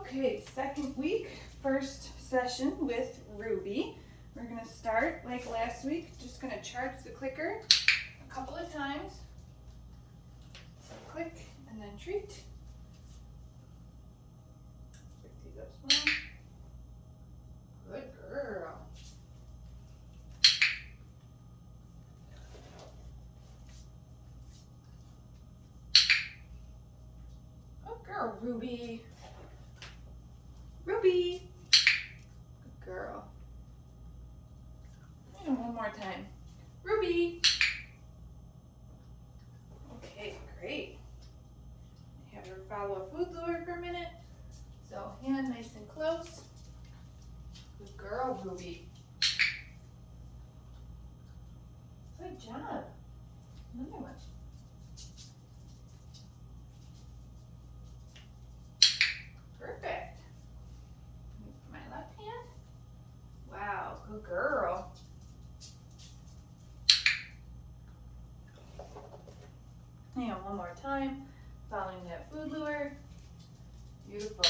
Okay, second week, first session with Ruby. We're gonna start like last week, just gonna charge the clicker a couple of times. So click and then treat. Pick these up small. Good girl. Good girl, Ruby. Ruby. Good girl. And one more time. Ruby. Okay, great. Have her follow a food lure for a minute. So hand nice and close. Good girl, Ruby. Good job. Another one. Perfect. My left hand. Wow, good girl. And one more time, following that food lure. Beautiful.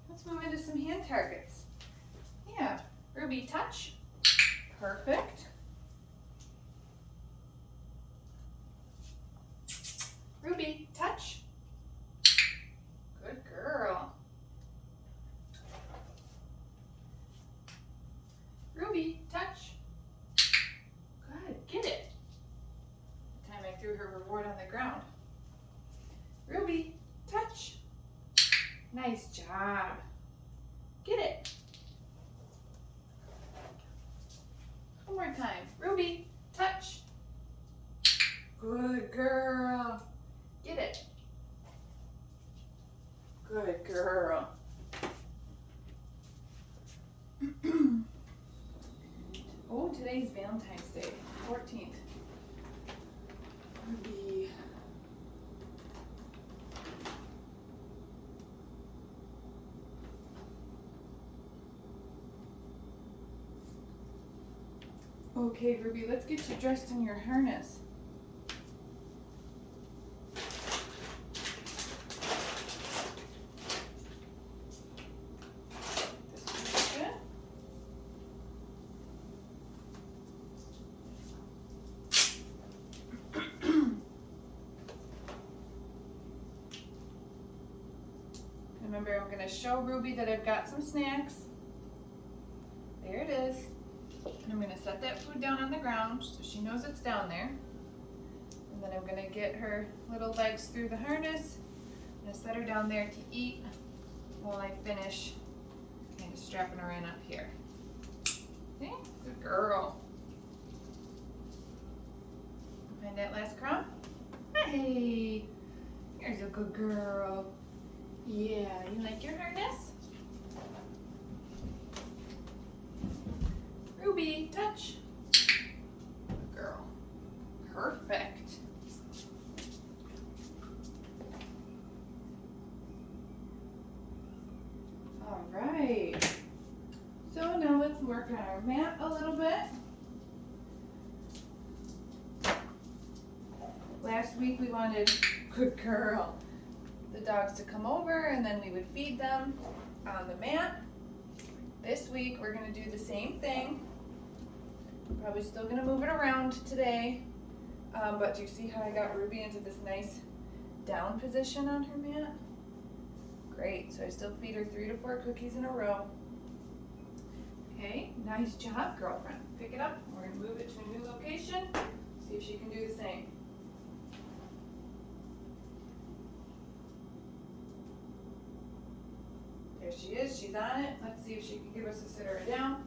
Let's move into some hand targets. Yeah, Ruby, touch. Perfect. Ruby, touch. Good girl. Ruby, touch. Good, get it. The time I threw her reward on the ground. Ruby, touch. Nice job. Get it. One more time. Ruby, touch. Good girl. Get it. Good girl. Oh, today's Valentine's Day, 14th. Ruby. Okay, Ruby, let's get you dressed in your harness. Remember, I'm going to show Ruby that I've got some snacks. There it is. And I'm going to set that food down on the ground so she knows it's down there. And then I'm going to get her little legs through the harness. I'm going to set her down there to eat while I finish kind of strapping her in up here. Okay, good girl. Find that last crumb. Hey, here's a good girl. Yeah, you like your harness? Ruby, touch. Good girl. Perfect. All right. So now let's work on our mat a little bit. Last week we wanted, good girl, the dogs to come over and then we would feed them on the mat. This week we're going to do the same thing. Probably still going to move it around today, but do you see how I got Ruby into this nice down position on her mat? Great, so I still feed her 3 to 4 cookies in a row. Okay, nice job, girlfriend. Pick it up, we're going to move it to a new location, see if she can do the same. There she is, she's on it. Let's see if she can give us a sit her down.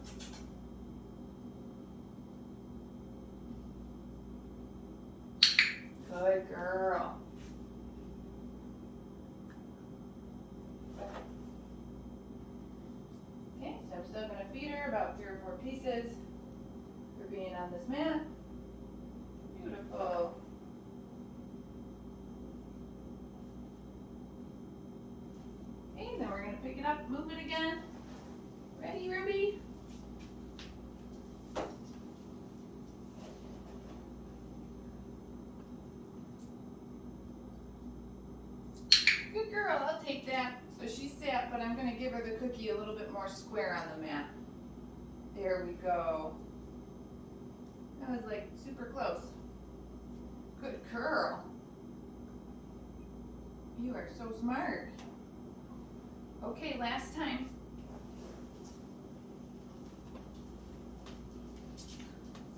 Good girl. Okay, so I'm still going to feed her about 3 or 4 pieces for being on this mat. Beautiful. Okay, then we're going to pick it up, move it again. Ready, Ruby? Good girl. girl, I'll take that. So she sat, but I'm gonna give her the cookie a little bit more square on the mat. There we go. That was like super close. Good girl. You are so smart. Okay, last time.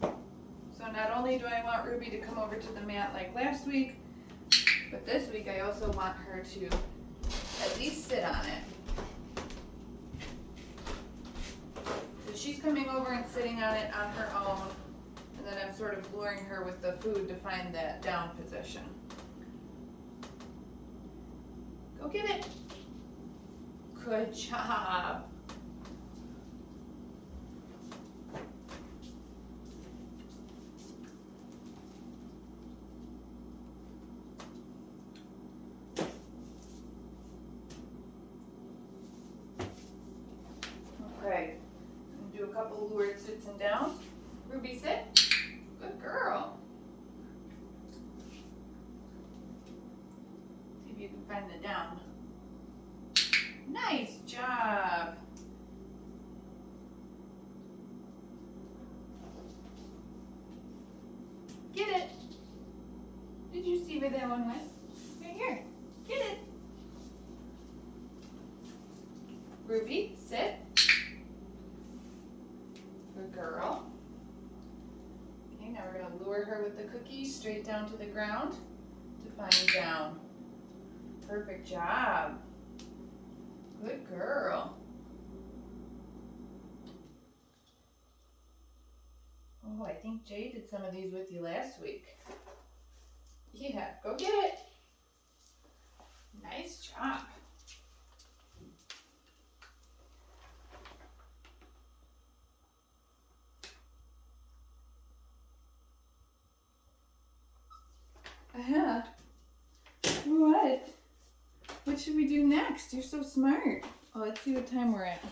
So not only do I want Ruby to come over to the mat like last week, but this week I also want her to at least sit on it. So she's coming over and sitting on it on her own, and then I'm sort of luring her with the food to find that down position. Go get it. Good job. Okay, I'm gonna do a couple lured sits and downs. Ruby, sit. Good girl. See if you can find the down. Nice job. Get it. Did you see where that one went? Right here. Get it. Ruby, sit. Good girl. Okay, now we're going to lure her with the cookie straight down to the ground to find down. Perfect job. Good girl. Oh, I think Jay did some of these with you last week. Yeah, go get it. Nice job. What? What should we do next? You're so smart. Oh, let's see what time we're at.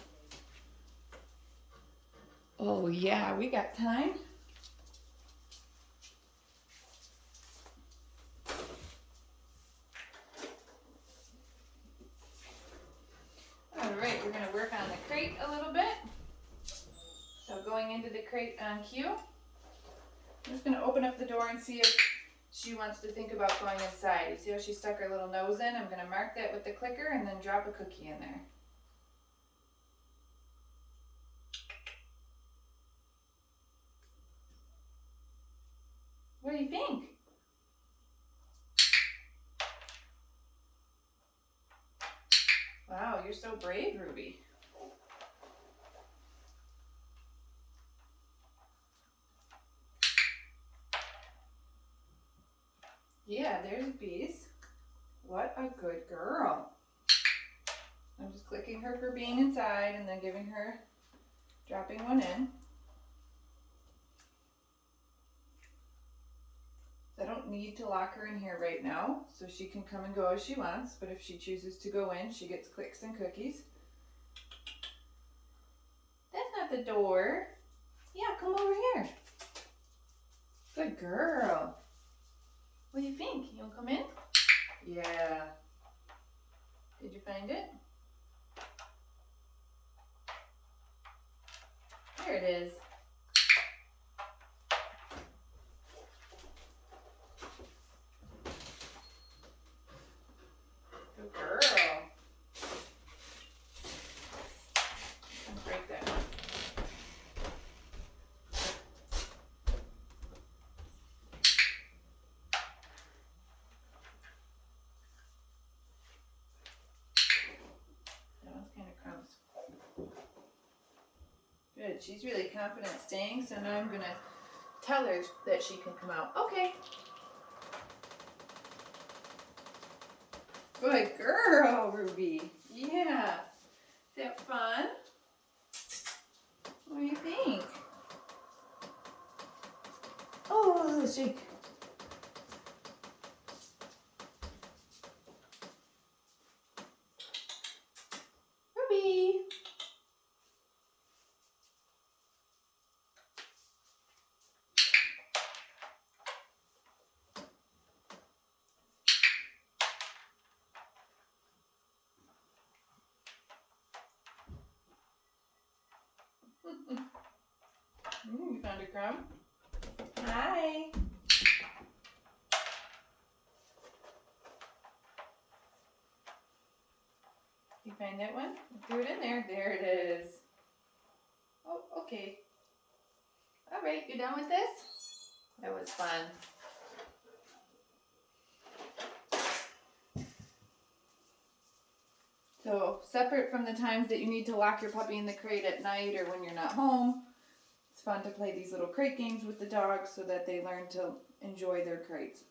Oh yeah, we got time. All right, we're gonna work on the crate a little bit. So going into the crate on cue. I'm just gonna open up the door and see if she wants to think about going inside. You see how she stuck her little nose in? I'm gonna mark that with the clicker and then drop a cookie in there. What do you think? Wow, you're so brave, Ruby. Yeah, there's bees. What a good girl. I'm just clicking her for being inside and then giving her, dropping one in. I don't need to lock her in here right now, so she can come and go as she wants, but if she chooses to go in, she gets clicks and cookies. That's not the door. Yeah, come over here. Good girl. What do you think? You want to come in? Yeah. Did you find it? There it is. Good girl. Let's break that one. That one's kind of crumbs. Good. She's really confident staying, so now I'm going to tell her that she can come out. Okay. Good girl, Ruby. Yeah. Is that fun? What do you think? Oh, shake. Ruby. found a crumb? Hi. You find that one? Threw it in there. There it is. Oh, okay. All right, you done with this? That was fun. So separate from the times that you need to lock your puppy in the crate at night or when you're not home, it's fun to play these little crate games with the dogs so that they learn to enjoy their crates.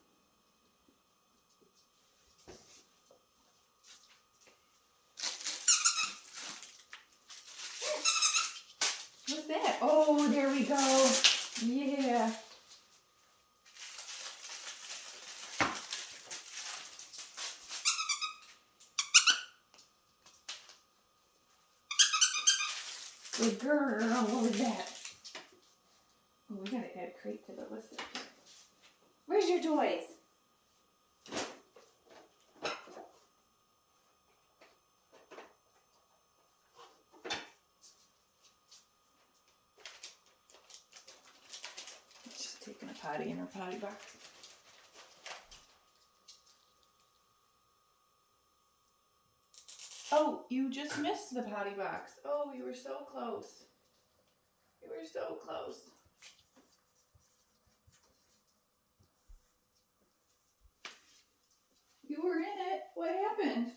What's that? Oh, there we go. Yeah. Good girl. What was that? Oh, we gotta add crate to the list. Where's your toys? She's taking a potty in her potty box. Oh, you just missed the potty box. Oh, you were so close. You were so close. You were in it. What happened?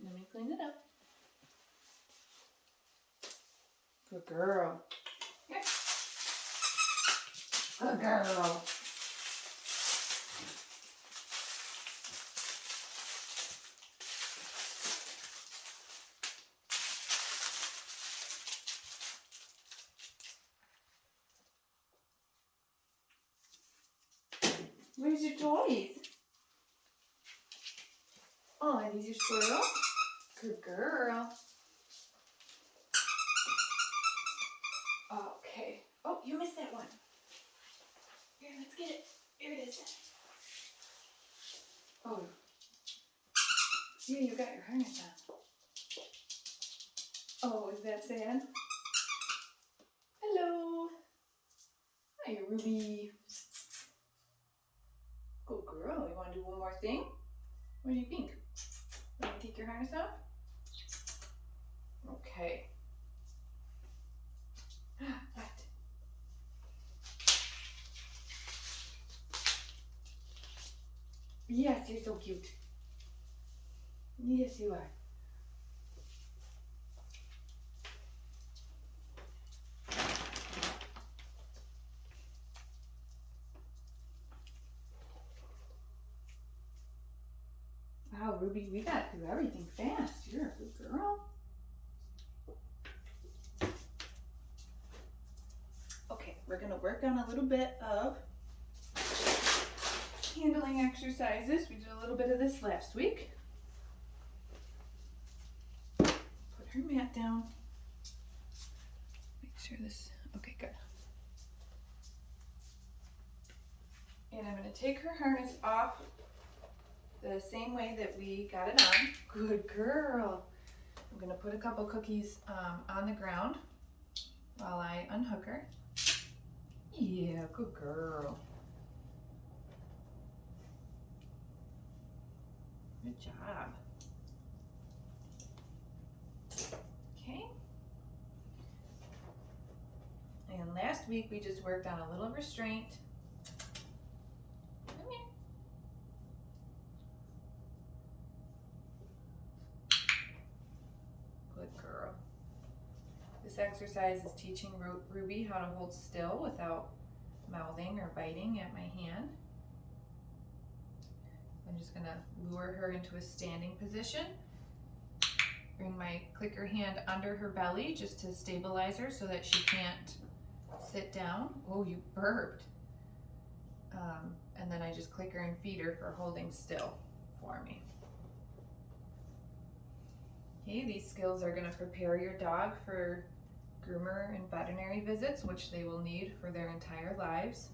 Let me clean it up. Good girl. Here. Good girl. Where's your toys? Oh, are these your squirrels? Good girl. Okay. Oh, you missed that one. Here, let's get it. Here it is. Oh. Yeah, you got your harness on. Oh, is that sad? Hello. Hi, Ruby. Good girl. You want to do one more thing? What do you think? Want to take your harness off? Okay. What? Yes, you're so cute. Yes, you are. Wow, Ruby, we got through everything fast. You're a good girl. Okay, we're going to work on a little bit of handling exercises. We did a little bit of this last week. Put her mat down. Make sure this, okay, good. And I'm going to take her harness off the same way that we got it on. Good girl. I'm going to put a couple cookies on the ground while I unhook her. Yeah, good girl. Good job. Okay. And last week we just worked on a little restraint. Come here. Good girl. This exercise is teaching Ruby how to hold still without mouthing or biting at my hand. I'm just going to lure her into a standing position. Bring my clicker hand under her belly just to stabilize her so that she can't sit down. Oh, you burped. And then I just click her and feed her for holding still for me. Okay, these skills are going to prepare your dog for groomer and veterinary visits, which they will need for their entire lives.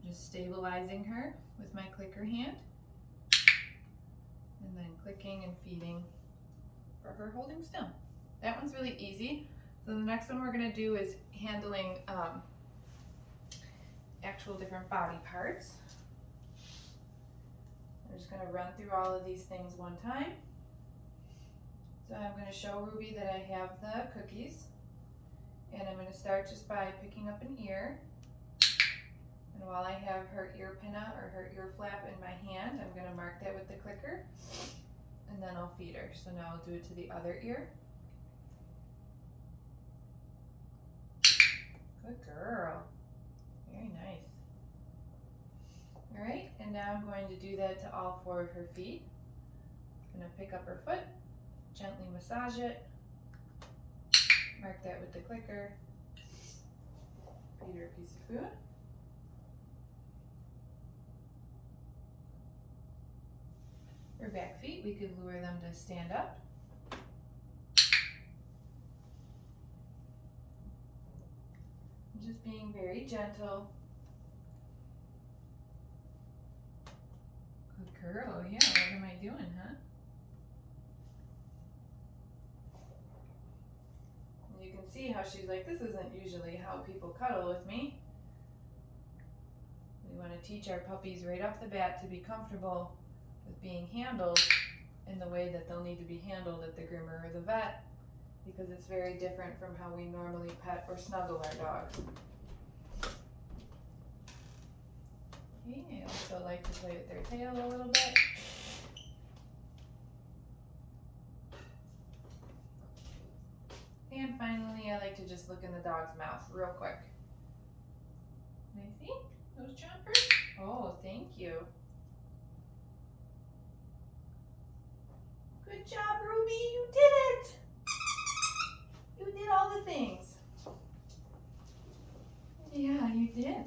Just stabilizing her with my clicker hand. And then clicking and feeding for her holding still. That one's really easy. So the next one we're gonna do is handling actual different body parts. I'm just gonna run through all of these things one time. So I'm gonna show Ruby that I have the cookies. And I'm gonna start just by picking up an ear. And while I have her ear pinna or her ear flap in my hand, I'm gonna mark that with the clicker. And then I'll feed her. So now I'll do it to the other ear. Good girl. Very nice. All right, and now I'm going to do that to all 4 of her feet. I'm gonna pick up her foot, gently massage it, mark that with the clicker, feed her a piece of food. Her back feet, we could lure them to stand up. Just being very gentle. Good girl, yeah, what am I doing, huh? And you can see how she's like, this isn't usually how people cuddle with me. We want to teach our puppies right off the bat to be comfortable with being handled in the way that they'll need to be handled at the groomer or the vet, because it's very different from how we normally pet or snuggle our dogs. Okay, I also like to play with their tail a little bit. And finally, I like to just look in the dog's mouth real quick. Can I see those chompers? Oh, thank you. Good job, Ruby, you did it! You did all the things. Yeah, you did.